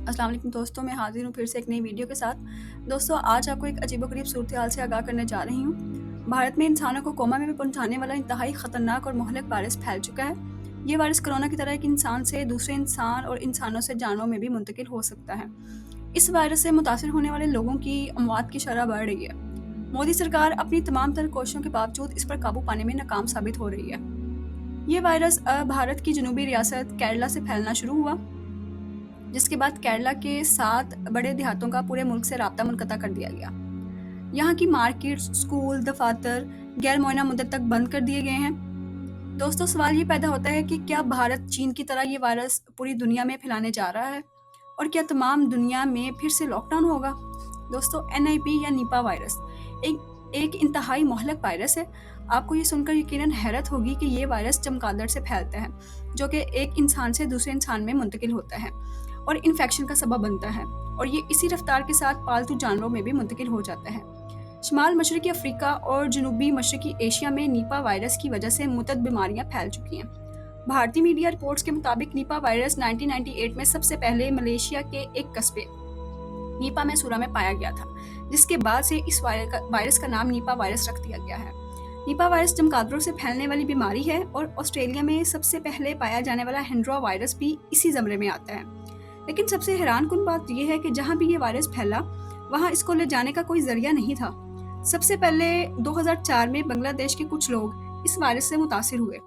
अस्सलाम वालेकुम दोस्तों, मैं हाज़िर हूँ फिर से एक नई वीडियो के साथ। दोस्तों, आज आपको एक अजीबोगरीब सूरत-ए-हाल से आगाह करने जा रही हूँ। भारत में इंसानों को कोमा में पहुँचाने वाला इंतहाई ख़तरनाक और मुहलिक वायरस फैल चुका है। ये वायरस कोरोना की तरह एक इंसान से दूसरे इंसान और इंसानों से जानवरों में भी मुंतकिल हो सकता है। इस वायरस से मुतासिर होने वाले लोगों की अमवात की शरह बढ़ रही है। मोदी सरकार अपनी तमाम तर कोशिशों के बावजूद इस पर काबू पाने में नाकाम साबित हो रही है। ये वायरस भारत की जनूबी रियासत केरला से फैलना शुरू हुआ, जिसके बाद केरला के 7 बड़े देहातों का पूरे मुल्क से राब्ता मुनक़ता कर दिया गया। यहाँ की मार्केट्स, स्कूल, दफ़ातर गैर मुअय्यना मुद्दत तक बंद कर दिए गए हैं। दोस्तों, सवाल ये पैदा होता है कि क्या भारत चीन की तरह ये वायरस पूरी दुनिया में फैलाने जा रहा है? और क्या तमाम दुनिया में फिर से लॉकडाउन होगा? दोस्तों, एनआईपी या निपा वायरस एक इंतहाई मुहलिक वायरस है। आपको ये सुनकर यकीनन हैरत होगी कि ये वायरस चमगादड़ से फैलता है, जो कि एक इंसान से दूसरे इंसान में मुंतकिल होता है और इन्फेक्शन का सबब बनता है, और ये इसी रफ्तार के साथ पालतू जानवरों में भी मुंतकिल हो जाता है। शुमाल मशरकी अफ्रीका और जनूबी मशरकी एशिया में निपा वायरस की वजह से मुतअद्दिद बीमारियां फैल चुकी हैं। भारतीय मीडिया रिपोर्ट्स के मुताबिक निपा वायरस 1998 में सबसे पहले मलेशिया के एक कस्बे नीपा में सूरा में पाया गया था, जिसके बाद से इस वायरस का नाम निपा वायरस रख दिया गया है। निपा वायरस चमगादड़ों से फैलने वाली बीमारी है और ऑस्ट्रेलिया में सबसे पहले पाया जाने वाला हेंड्रा वायरस भी इसी ज़मरे में आता है। लेकिन सबसे हैरानकुन बात यह है कि जहाँ भी ये वायरस फैला, वहाँ इसको ले जाने का कोई जरिया नहीं था। सबसे पहले 2004 में बांग्लादेश के कुछ लोग इस वायरस से मुतासिर हुए।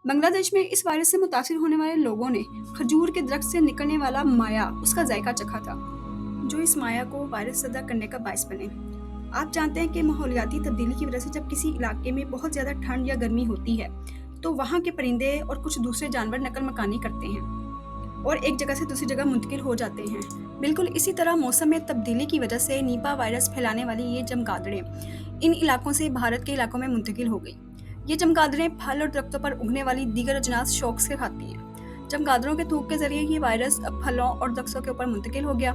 बांग्लादेश में इस वायरस से मुतासिर होने वाले लोगों ने खजूर के दरख्त से निकलने वाला माया, उसका जायका चखा था, जो इस माया को वायरस सदा करने का बायस बने। आप जानते हैं कि माहौलियाती तब्दीली की वजह से जब किसी इलाके में बहुत ज़्यादा ठंड या गर्मी होती है, तो वहाँ के परिंदे और कुछ दूसरे जानवर नकल मकानी करते हैं और एक जगह से दूसरी जगह मुंतकिल हो जाते हैं। बिल्कुल इसी तरह मौसम में तब्दीली की वजह से निपा वायरस फैलाने वाली ये चमगादड़ें इन इलाकों से भारत के इलाकों में मुंतकिल हो गई। ये चमगादड़ें फल और दरख्तों पर उगने वाली दीगर अजनास शौक से खाती हैं। चमगादड़ों के थूक के जरिए ये वायरस अब फलों और दरख्तों के ऊपर मुंतकिल हो गया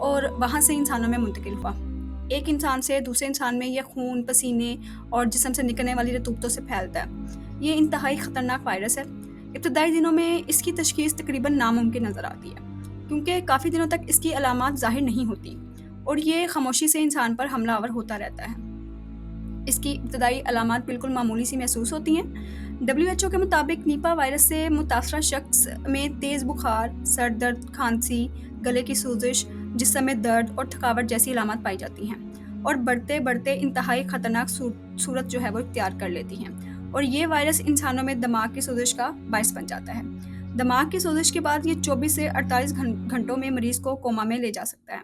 और वहाँ से इंसानों में मुंतकिल हुआ। एक इंसान से दूसरे इंसान में यह खून, पसीने और जिस्म से निकलने वाली रतूबतों से फैलता है। ये इंतहाई ख़तरनाक वायरस है। इब्तदाई दिनों में इसकी तशखीस तकरीबन नामुमकिन नज़र आती है, क्योंकि काफ़ी दिनों तक इसकी अलामात ज़ाहिर नहीं होती और ये खामोशी से इंसान पर हमलावर होता रहता है। इसकी इब्तदाई अलामात बिल्कुल मामूली सी महसूस होती हैं। WHO के मुताबिक निपा वायरस से मुतासरा शख्स में तेज़ बुखार, सर दर्द, खांसी, गले की सूजिश, जिस्म में दर्द और थकावट जैसी अलामत पाई जाती हैं और बढ़ते बढ़ते इंतहाई ख़तरनाक सूरत जो है वो इख्तियार कर लेती हैं, और ये वायरस इंसानों में दिमाग की सोजिश का बायस बन जाता है। दिमाग की सोजिश के बाद ये 24 से 48 घंटों में मरीज़ को कोमा में ले जा सकता है।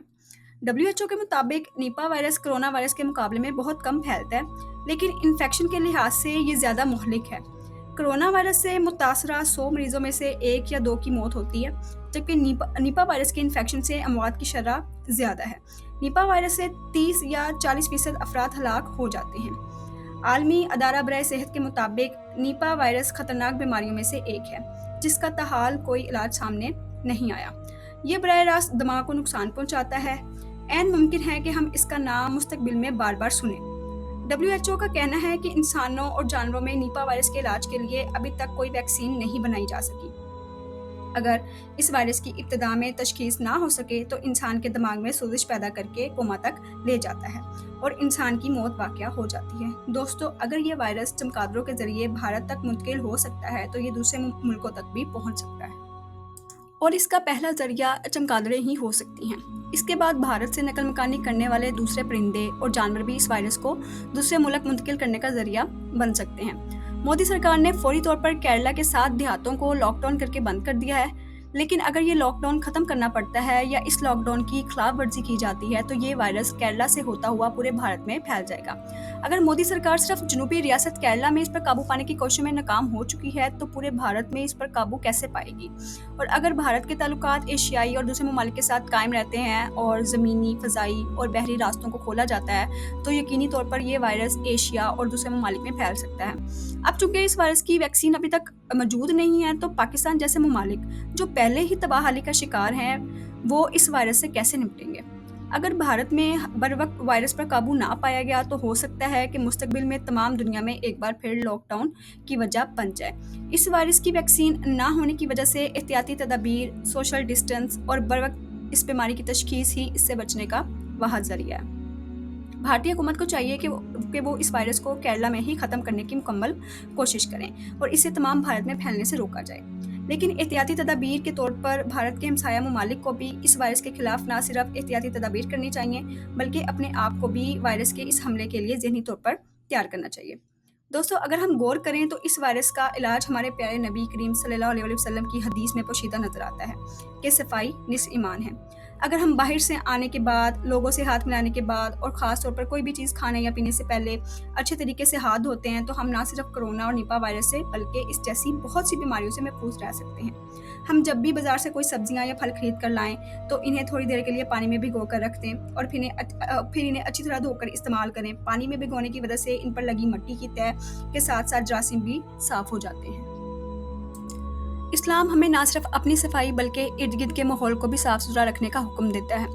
WHO के मुताबिक निपा वायरस कोरोना वायरस के मुकाबले में बहुत कम फैलता है, लेकिन इन्फेक्शन के लिहाज से ये ज़्यादा मुहलिक है। कोरोना वायरस से मुतासरा 100 मरीजों में से 1 या 2 की मौत होती है, जबकि निपा वायरस के इन्फेक्शन से अमवात की शरह ज़्यादा है। निपा वायरस से 30 या 40% अफराद हलाक हो जाते हैं। आलमी अदारा बराए सेहत के मुताबिक निपा वायरस ख़तरनाक बीमारियों में से एक है, जिसका ताहाल कोई इलाज सामने नहीं आया। ये बराह रास्त दिमाग को नुकसान पहुँचाता है। ऐन मुमकिन है कि हम इसका नाम मुस्तकबिल में बार बार सुनें। WHO का कहना है कि इंसानों और जानवरों में निपा वायरस के इलाज के लिए अभी तक कोई वैक्सीन नहीं बनाई जा सकी। अगर इस वायरस की इब्तिदा में तशखीस ना हो सके तो इंसान के दिमाग में सोजिश पैदा करके कोमा तक ले जाता है और इंसान की मौत वाक़या हो जाती है। दोस्तों, अगर ये वायरस चमगादड़ों के ज़रिए भारत तक मुंतकिल हो सकता है तो ये दूसरे मुल्कों तक भी पहुँच सकता है, और इसका पहला ज़रिया चमगादड़ें ही हो सकती हैं। इसके बाद भारत से नकल मकानी करने वाले दूसरे परिंदे और जानवर भी इस वायरस को दूसरे मुल्क मुंतकिल करने का ज़रिया बन सकते हैं। मोदी सरकार ने फौरी तौर पर केरला के 7 देहातों को लॉकडाउन करके बंद कर दिया है, लेकिन अगर ये लॉकडाउन ख़त्म करना पड़ता है या इस लॉकडाउन की खिलाफ वर्जी की जाती है तो ये वायरस केरला से होता हुआ पूरे भारत में फैल जाएगा। अगर मोदी सरकार सिर्फ जनूबी रियासत केरला में इस पर काबू पाने की कोशिश में नाकाम हो चुकी है तो पूरे भारत में इस पर काबू कैसे पाएगी? और अगर भारत के ताल्लुकात एशियाई और दूसरे ममालिक के साथ कायम रहते हैं और ज़मीनी, फ़ज़ाई और बहरी रास्तों को खोला जाता है तो यकीनी तौर पर यह वायरस एशिया और दूसरे ममालिक में फैल सकता है। अब चूँकि इस वायरस की वैक्सीन अभी तक मौजूद नहीं है, तो पाकिस्तान जैसे ममालिक जो पहले ही तबाहाली का शिकार हैं, वो इस वायरस से कैसे निपटेंगे? अगर भारत में बरवक्त वायरस पर काबू ना पाया गया तो हो सकता है कि मुस्तकबिल में तमाम दुनिया में एक बार फिर लॉकडाउन की वजह बन जाए। इस वायरस की वैक्सीन ना होने की वजह से एहतियाती तदाबीर, सोशल डिस्टेंस और बरवक्त इस बीमारी की तशख़ीस ही इससे बचने का वाहिद ज़रिया है। भारतीय हुकूमत को चाहिए कि वो इस वायरस को केरला में ही ख़त्म करने की मुकम्मल कोशिश करें और इसे तमाम भारत में फैलने से रोका जाए। लेकिन एहतियाती तदाबीर के तौर पर भारत के हमसाया ममालिक को भी इस वायरस के खिलाफ ना सिर्फ एहतियाती तदाबीर करनी चाहिए, बल्कि अपने आप को भी वायरस के इस हमले के लिए ज़हनी तौर पर तैयार करना चाहिए। दोस्तों, अगर हम गौर करें तो इस वायरस का इलाज हमारे प्यारे नबी करीम सल्लल्लाहु अलैहि वसल्लम की हदीस में पोशीदा नज़र आता है कि सफाई निस्फ़ ईमान है। अगर हम बाहर से आने के बाद, लोगों से हाथ मिलाने के बाद और ख़ास तौर पर कोई भी चीज़ खाने या पीने से पहले अच्छे तरीके से हाथ धोते हैं, तो हम ना सिर्फ कोरोना और निपा वायरस से बल्कि इस जैसी बहुत सी बीमारियों से महफूज रह सकते हैं। हम जब भी बाज़ार से कोई सब्जियां या फल खरीद कर लाएं, तो इन्हें थोड़ी देर के लिए पानी में भिगो कर रख दें और फिर इन्हें अच्छी तरह धोकर इस्तेमाल करें। पानी में भिगोने की वजह से इन पर लगी मिट्टी की तह के साथ साथ जरासीम भी साफ़ हो जाते हैं। इस्लाम हमें ना सिर्फ अपनी सफाई बल्कि इर्द गिर्द के माहौल को भी साफ़ सुथरा रखने का हुक्म देता है।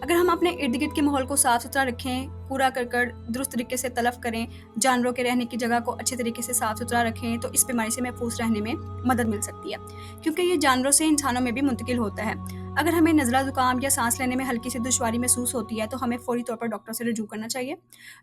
अगर हम अपने इर्द गिर्द के माहौल को साफ़ सुथरा रखें, कूड़ा करकट दुरुस्त तरीके से तलफ करें, जानवरों के रहने की जगह को अच्छे तरीके से साफ़ सुथरा रखें, तो इस बीमारी से महफूज रहने में मदद मिल सकती है, क्योंकि ये जानवरों से इंसानों में भी मुंतकिल होता है। अगर हमें नज़ला ज़ुकाम या सांस लेने में हल्की सी दुश्वारी महसूस होती है, तो हमें फ़ौरी तौर पर डॉक्टर से रुजू करना चाहिए।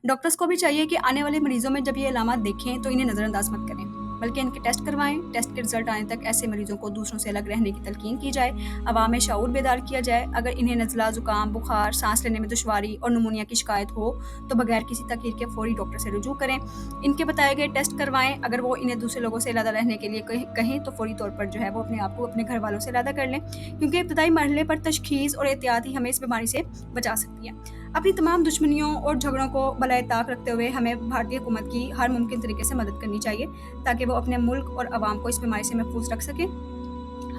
डॉक्टर्स को भी चाहिए कि आने वाले मरीजों में जब ये अलामत देखें तो इन्हें नज़रअंदाज मत करें, बल्कि इनके टेस्ट करवाएं। टेस्ट के रिजल्ट आने तक ऐसे मरीजों को दूसरों से अलग रहने की तलकीन की जाए, अवाम में शऊर बेदार किया जाए। अगर इन्हें नज़ला ज़ुकाम, बुखार, सांस लेने में दुश्वारी और निमोनिया की शिकायत हो तो बगैर किसी तखीर के फ़ौरी डॉक्टर से रुजू करें। इनके बताए गए टेस्ट करवाएं। अगर वो इन्हें दूसरे लोगों से अलग रहने के लिए कहें तो फ़ौरी तौर पर जो है वो अपने आप को अपने घर वालों से अलग कर लें, क्योंकि इब्तदाई मरहले पर तशख़ीस और एहतियात ही हमें इस बीमारी से बचा सकती है। अपनी तमाम दुश्मनियों और झगड़ों को बलाए ताक रखते हुए हमें भारतीय हुकूमत की हर मुमकिन तरीके से मदद करनी चाहिए, ताकि वो अपने मुल्क और अवाम को इस बीमारी से महफूज रख सकें।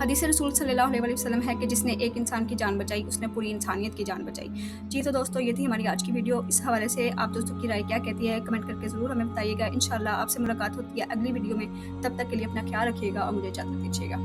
हदीस रसूल सल्लल्लाहु अलैहि वसल्लम है कि जिसने एक इंसान की जान बचाई, उसने पूरी इंसानियत की जान बचाई। जी तो दोस्तों, ये थी हमारी आज की वीडियो। इस हवाले से आप दोस्तों की राय क्या कहती है, कमेंट करके ज़रूर हमें बताइएगा। इंशाल्लाह आपसे मुलाकात होती है अगली वीडियो में। तब तक के लिए अपना ख्याल रखिएगा और मुझे इजाज़त दीजिएगा।